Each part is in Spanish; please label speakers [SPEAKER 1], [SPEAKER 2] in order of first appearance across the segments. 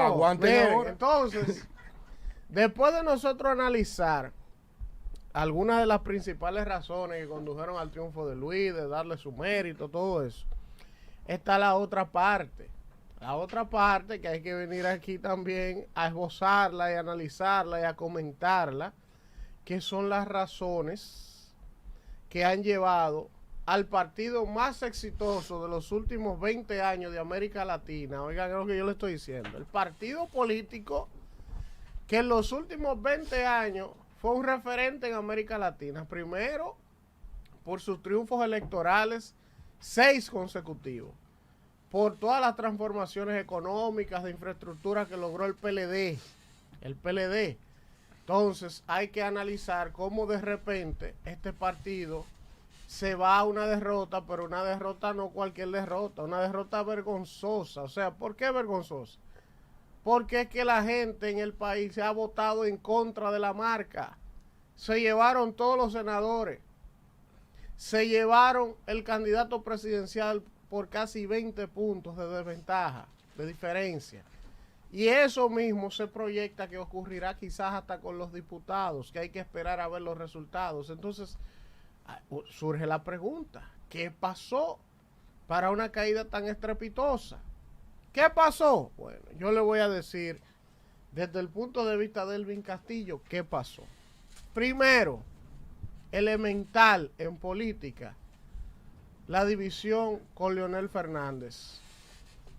[SPEAKER 1] Aguanten
[SPEAKER 2] miren,
[SPEAKER 1] ahora.
[SPEAKER 2] entonces, después de nosotros analizar algunas de las principales razones que condujeron al triunfo de Luis, de darle su mérito, todo eso, está la otra parte. La otra parte que hay que venir aquí también a esbozarla y analizarla y a comentarla, que son las razones que han llevado al partido más exitoso de los últimos 20 años de América Latina. Oigan lo que yo le estoy diciendo. El partido político que en los últimos 20 años fue un referente en América Latina. Primero, por sus triunfos electorales, 6 consecutivos. Por todas las transformaciones económicas, de infraestructura que logró el PLD. El PLD. Entonces, hay que analizar cómo de repente este partido se va a una derrota, pero una derrota no cualquier derrota, una derrota vergonzosa. O sea, ¿por qué vergonzosa? Porque es que la gente en el país se ha votado en contra de la marca. Se llevaron todos los senadores. Se llevaron el candidato presidencial por casi 20 puntos de desventaja, de diferencia. Y eso mismo se proyecta que ocurrirá quizás hasta con los diputados, que hay que esperar a ver los resultados. Entonces, surge la pregunta, ¿qué pasó para una caída tan estrepitosa? ¿Qué pasó? Bueno, yo le voy a decir desde el punto de vista de Elvin Castillo, ¿qué pasó? Primero, elemental en política, la división con Leonel Fernández.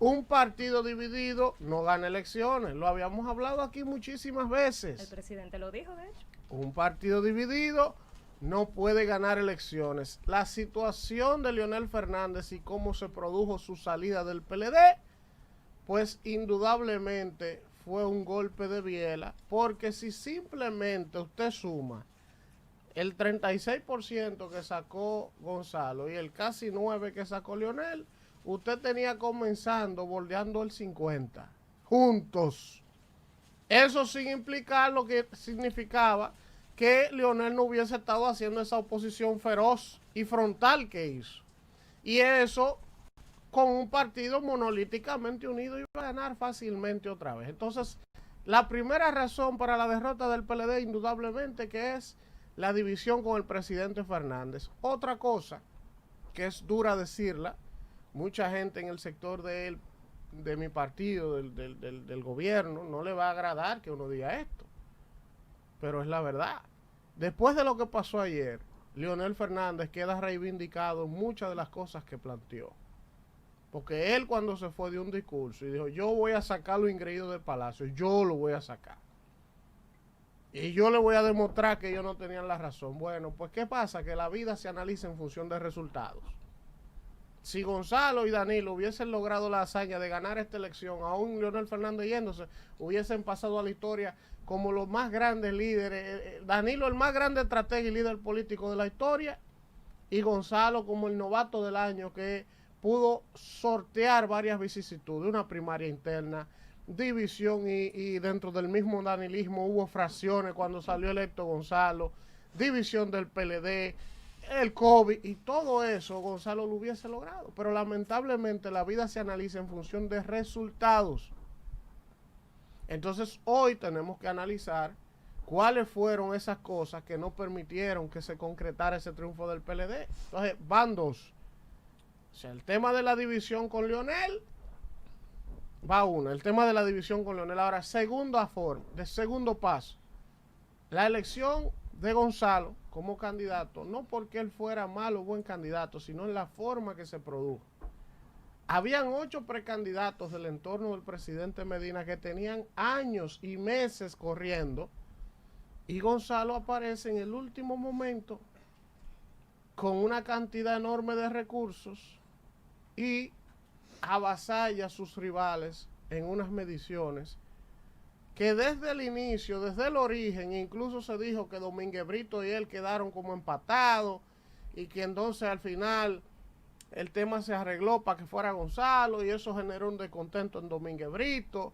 [SPEAKER 2] Un partido dividido no gana elecciones, lo habíamos hablado aquí muchísimas veces.
[SPEAKER 3] El presidente lo dijo, de hecho.
[SPEAKER 2] Un partido dividido no puede ganar elecciones. La situación de Leonel Fernández y cómo se produjo su salida del PLD, pues indudablemente fue un golpe de biela, porque si simplemente usted suma el 36% que sacó Gonzalo y el casi 9% que sacó Leonel, usted tenía comenzando bordeando el 50%, juntos. Eso sin implicar lo que significaba que Leonel no hubiese estado haciendo esa oposición feroz y frontal que hizo. Y eso con un partido monolíticamente unido iba a ganar fácilmente otra vez. Entonces, la primera razón para la derrota del PLD indudablemente que es la división con el presidente Fernández. Otra cosa que es dura decirla, mucha gente en el sector de mi partido, del gobierno, no le va a agradar que uno diga esto, pero es la verdad. Después de lo que pasó ayer, Leonel Fernández queda reivindicado en muchas de las cosas que planteó. Porque él cuando se fue dio un discurso y dijo, yo voy a sacar lo ingreído del palacio, yo lo voy a sacar. Y yo le voy a demostrar que ellos no tenían la razón. Bueno, pues ¿qué pasa? Que la vida se analiza en función de resultados. Si Gonzalo y Danilo hubiesen logrado la hazaña de ganar esta elección, aún Leonel Fernández yéndose, hubiesen pasado a la historia como los más grandes líderes. Danilo el más grande estratega y líder político de la historia, y Gonzalo como el novato del año que pudo sortear varias vicisitudes, una primaria interna, división y dentro del mismo danilismo hubo fracciones cuando salió electo Gonzalo, división del PLD, el COVID y todo eso Gonzalo lo hubiese logrado, pero lamentablemente la vida se analiza en función de resultados. Entonces hoy tenemos que analizar cuáles fueron esas cosas que no permitieron que se concretara ese triunfo del PLD. Entonces van dos. O sea, el tema de la división con Leonel va uno, el tema de la división con Leonel. Ahora, segundo paso, la elección de Gonzalo como candidato, no porque él fuera malo o buen candidato, sino en la forma que se produjo. Habían 8 precandidatos del entorno del presidente Medina que tenían años y meses corriendo, y Gonzalo aparece en el último momento con una cantidad enorme de recursos y avasalla a sus rivales en unas mediciones que desde el inicio, desde el origen, incluso se dijo que Domínguez Brito y él quedaron como empatados y que entonces al final el tema se arregló para que fuera Gonzalo y eso generó un descontento en Domínguez Brito.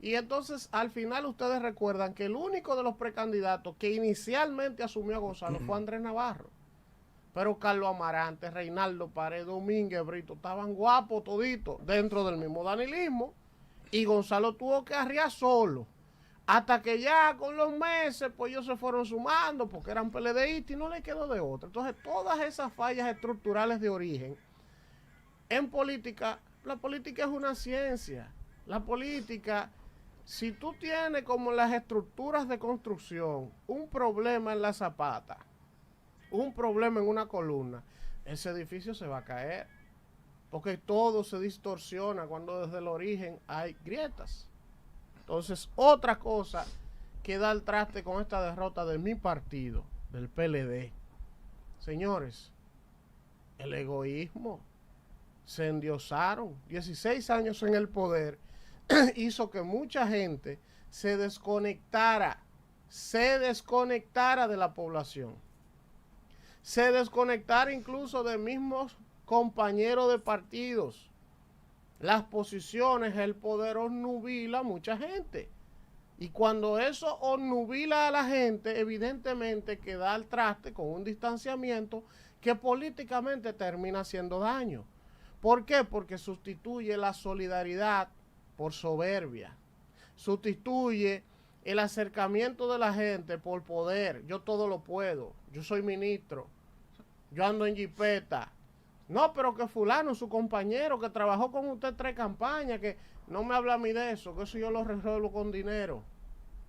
[SPEAKER 2] Y entonces al final ustedes recuerdan que el único de los precandidatos que inicialmente asumió a Gonzalo fue Andrés Navarro. Pero Carlos Amarante, Reinaldo Paredes, Domínguez Brito estaban guapos toditos dentro del mismo danilismo. Y Gonzalo tuvo que arriar solo. Hasta que ya con los meses, pues ellos se fueron sumando porque eran PLDistas y no le quedó de otra. Entonces, todas esas fallas estructurales de origen, en política, la política es una ciencia. La política, si tú tienes como las estructuras de construcción un problema en la zapata, un problema en una columna, ese edificio se va a caer. Porque todo se distorsiona cuando desde el origen hay grietas. Entonces, otra cosa que da el traste con esta derrota de mi partido, del PLD. Señores, el egoísmo, se endiosaron. 16 años en el poder hizo que mucha gente se desconectara de la población. Se desconectara incluso de mismos compañeros de partidos. Las posiciones, el poder obnubila a mucha gente. Y cuando eso obnubila a la gente, evidentemente queda al traste con un distanciamiento que políticamente termina haciendo daño. ¿Por qué? Porque sustituye la solidaridad por soberbia. Sustituye el acercamiento de la gente por poder. Yo todo lo puedo. Yo soy ministro. Yo ando en jipeta. No, pero que fulano, su compañero, que trabajó con usted 3 campañas, que no me habla a mí de eso, que eso yo lo resuelvo con dinero.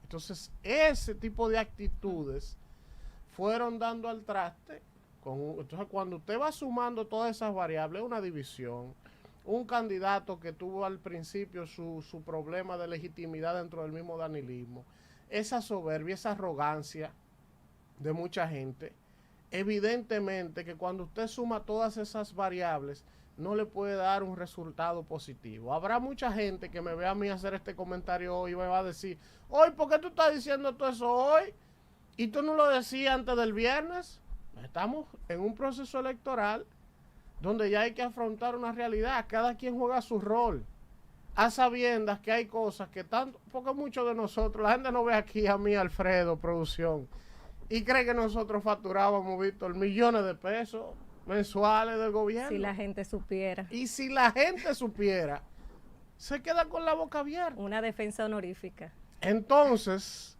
[SPEAKER 2] Entonces, ese tipo de actitudes fueron dando al traste. Entonces, cuando usted va sumando todas esas variables, una división, un candidato que tuvo al principio su problema de legitimidad dentro del mismo danilismo, esa soberbia, esa arrogancia de mucha gente, evidentemente que cuando usted suma todas esas variables, no le puede dar un resultado positivo. Habrá mucha gente que me vea a mí hacer este comentario hoy y me va a decir, hoy, ¿por qué tú estás diciendo todo eso hoy? ¿Y tú no lo decías antes del viernes? Estamos en un proceso electoral donde ya hay que afrontar una realidad. Cada quien juega su rol. A sabiendas que hay cosas que tanto, porque muchos de nosotros, la gente no ve aquí a mí, Alfredo, producción, y cree que nosotros facturábamos, Víctor, millones de pesos mensuales del gobierno.
[SPEAKER 1] Si la gente supiera.
[SPEAKER 2] Y si la gente supiera, se queda con la boca abierta.
[SPEAKER 1] Una defensa honorífica.
[SPEAKER 2] Entonces,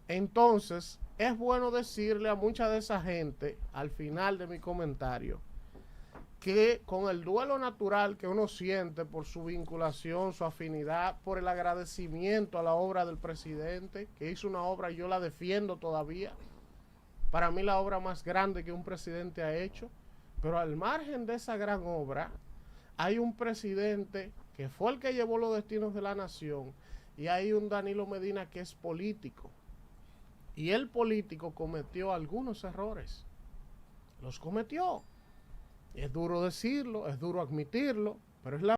[SPEAKER 2] es bueno decirle a mucha de esa gente, al final de mi comentario, que con el duelo natural que uno siente por su vinculación, su afinidad, por el agradecimiento a la obra del presidente, que hizo una obra y yo la defiendo todavía, para mí la obra más grande que un presidente ha hecho, pero al margen de esa gran obra, hay un presidente que fue el que llevó los destinos de la nación y hay un Danilo Medina que es político. Y el político cometió algunos errores. Los cometió. Es duro decirlo, es duro admitirlo, pero es la